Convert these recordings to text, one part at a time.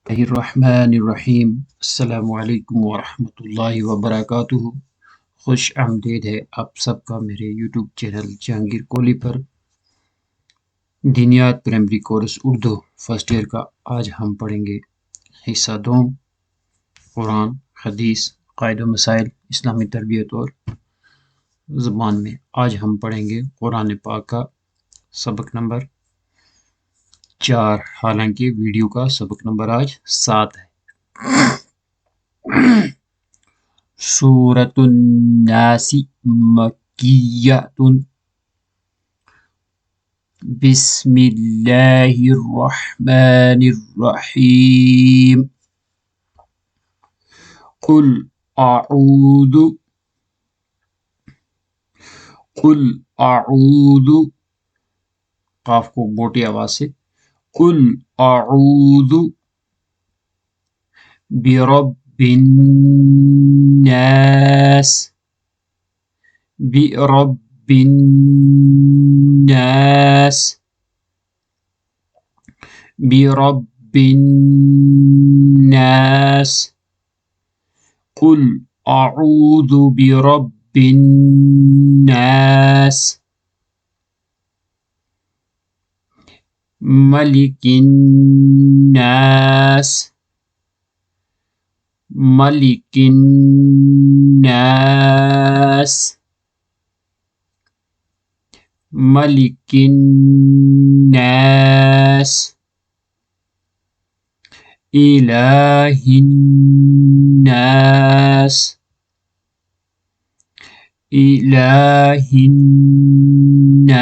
الرحمن الرحیم۔ السلام علیکم ورحمۃ اللہ وبرکاتہ۔ خوش آمدید ہے آپ سب کا میرے یوٹیوب چینل جہانگیر کوہلی پر۔ دینیات primary course Urdu first year کا آج ہم پڑھیں گے حصہ دوم، قرآن، حدیث، قاعدہ مسائل، اسلامی تربیت اور زبان میں۔ آج ہم پڑھیں گے قرآن پاک کا سبق نمبر 4، حالانکہ ویڈیو کا سبق نمبر آج 7 ہے۔ سورۃ الناس مکیۃ، بسم اللہ الرحمن الرحیم۔ قل اعوذ، قاف کو موٹی آواز سے، قل اعوذ برب الناس، برب الناس، برب الناس، قل اعوذ برب الناس، ملک الناس، ملک الناس، ملک الناس، الہ الناس، الہ الناس،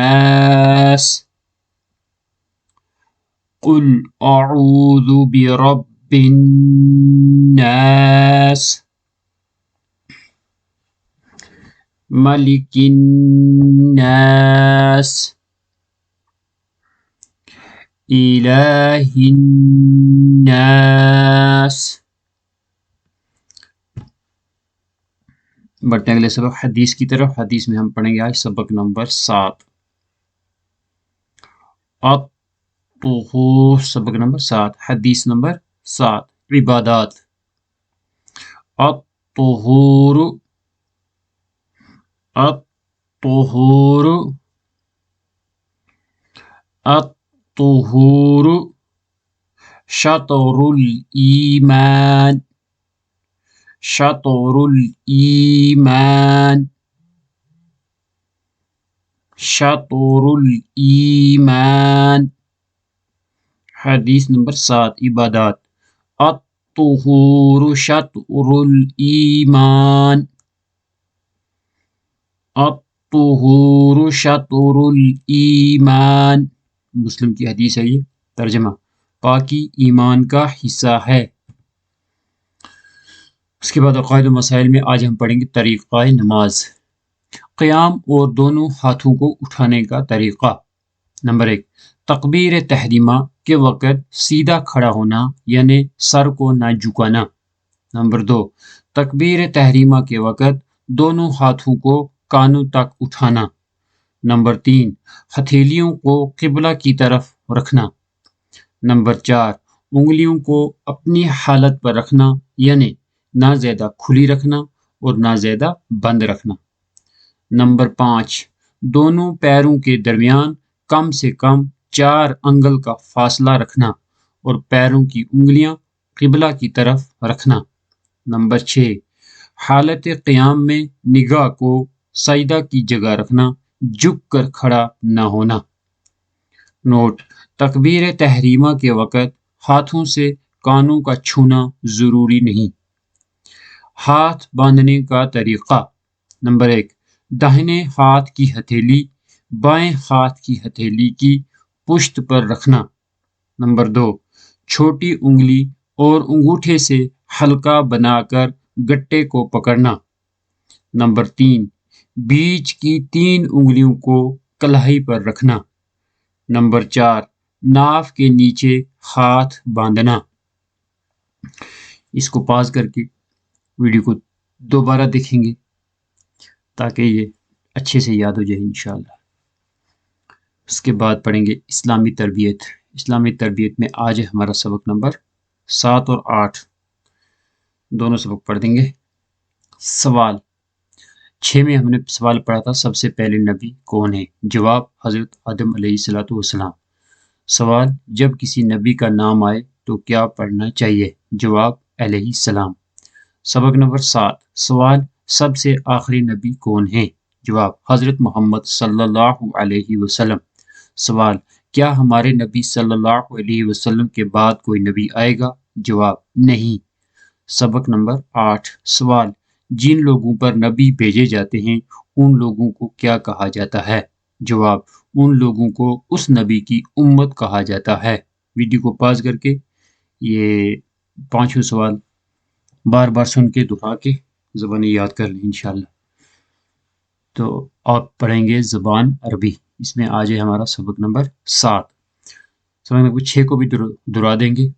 قل اعوذ برب الناس، ملک الناس، الہ الناس۔ بڑھتے ہیں اگلے سبق حدیث کی طرف۔ حدیث میں ہم پڑھیں گے آج سبق نمبر 7، سبق نمبر 7، حدیث نمبر 7، عبادات۔ الطہور، الطہور، الطہور، شطر الایمان، شطر الایمان، شطر الایمان۔ حدیث نمبر 7، عبادات۔ الطہور شطر الایمان، الطہور شطر الایمان۔ مسلم کی حدیث ہے یہ۔ ترجمہ: پاکی ایمان کا حصہ ہے۔ اس کے بعد عقائد و مسائل میں آج ہم پڑھیں گے طریقہ نماز، قیام اور دونوں ہاتھوں کو اٹھانے کا طریقہ۔ نمبر 1، تکبیر تحریمہ کے وقت سیدھا کھڑا ہونا یعنی سر کو نہ جھکانا۔ نمبر 2، تکبیر تحریمہ کے وقت دونوں ہاتھوں کو کانوں تک اٹھانا۔ نمبر 3، ہتھیلیوں کو قبلہ کی طرف رکھنا۔ نمبر 4، انگلیوں کو اپنی حالت پر رکھنا یعنی نہ زیادہ کھلی رکھنا اور نہ زیادہ بند رکھنا۔ نمبر 5، دونوں پیروں کے درمیان کم سے کم 4 انگل کا فاصلہ رکھنا اور پیروں کی انگلیاں قبلہ کی طرف رکھنا۔ نمبر 6، حالت قیام میں نگاہ کو سجدہ کی جگہ رکھنا، جھک کر کھڑا نہ ہونا۔ نوٹ: تکبیر تحریمہ کے وقت ہاتھوں سے کانوں کا چھونا ضروری نہیں۔ ہاتھ باندھنے کا طریقہ۔ نمبر 1، داہنے ہاتھ کی ہتھیلی بائیں ہاتھ کی ہتھیلی کی پشت پر رکھنا۔ نمبر 2، چھوٹی انگلی اور انگوٹھے سے حلقہ بنا کر گٹے کو پکڑنا۔ نمبر 3، بیچ کی 3 انگلیوں کو کلائی پر رکھنا۔ نمبر 4، ناف کے نیچے ہاتھ باندھنا۔ اس کو پاز کر کے ویڈیو کو دوبارہ دیکھیں گے تاکہ یہ اچھے سے یاد ہو جائے انشاءاللہ۔ اس کے بعد پڑھیں گے اسلامی تربیت۔ اسلامی تربیت میں آج ہے ہمارا سبق نمبر 7 اور 8 دونوں سبق پڑھ دیں گے۔ سوال 6 میں ہم نے سوال پڑھا تھا سب سے پہلے نبی کون ہے؟ جواب حضرت آدم علیہ السلام۔ سوال جب کسی نبی کا نام آئے تو کیا پڑھنا چاہیے؟ جواب علیہ السلام۔ سبق نمبر 7 سوال سب سے آخری نبی کون ہے؟ جواب حضرت محمد صلی اللہ علیہ وسلم۔ سوال کیا ہمارے نبی صلی اللہ علیہ وسلم کے بعد کوئی نبی آئے گا؟ جواب نہیں۔ سبق نمبر 8 سوال جن لوگوں پر نبی بھیجے جاتے ہیں ان لوگوں کو کیا کہا جاتا ہے؟ جواب ان لوگوں کو اس نبی کی امت کہا جاتا ہے۔ ویڈیو کو پاز کر کے یہ 5واں سوال بار بار سن کے دہرا کے زبانی یاد کر لیں انشاءاللہ۔ تو آپ پڑھیں گے زبان عربی، اس میں آج ہے ہمارا سبق نمبر 7۔ سبق نمبر 6 کو بھی دہرا دیں گے۔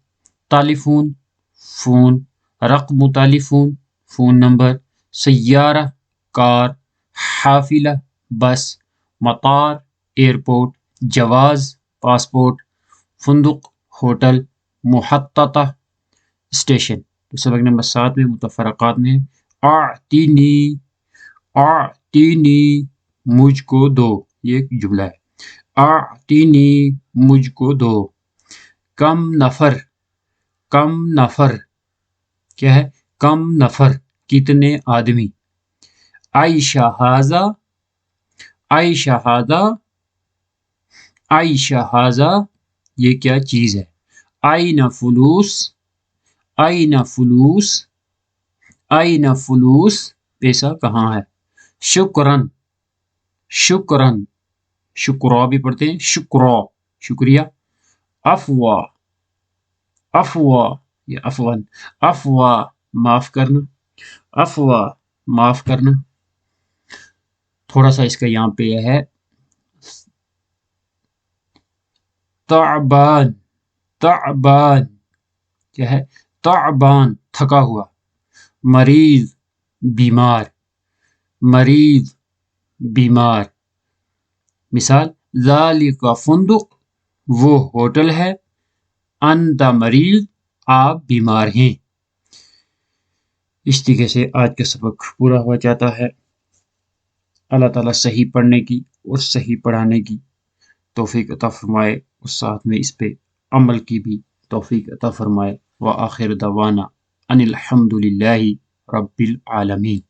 تالیفون فون، رقم تالیفون فون نمبر، سیارہ کار، حافلہ بس، مطار ایئرپورٹ، جواز پاسپورٹ، فندق ہوٹل، محطہ اسٹیشن۔ تو سبق نمبر 7 میں متفرقات میں اعطینی اعطینی مجھ کو دو، یہ ایک جملہ ہے۔ اعطینی مجھ کو دو۔ کم نفر کم نفر کیا ہے؟ کم نفر کتنے آدمی۔ عائشہ ھذا عائشہ ھذا عائشہ ھذا یہ کیا چیز ہے۔ آئین فلوس آئین فلوس آئین فلوس پیسہ کہاں ہے۔ شکرن شکرن شکرا بھی پڑھتے ہیں، شکرا شکریہ۔ افوا افوا یہ افون افوا معاف کرنا افوا معاف کرنا۔ تھوڑا سا اس کا یہاں پہ یہ ہے تعبان تعبان کیا ہے؟ تعبان تھکا ہوا۔ مریض بیمار مریض بیمار۔ مثال ذالک فندق وہ ہوٹل ہے، انت مریض آپ بیمار ہیں۔ اس طریقے سے آج کا سبق پورا ہو جاتا ہے۔ اللہ تعالیٰ صحیح پڑھنے کی اور صحیح پڑھانے کی توفیق عطا فرمائے اور ساتھ میں اس پہ عمل کی بھی توفیق عطا فرمائے۔ وآخر دعوانا ان الحمد للہ رب العالمین۔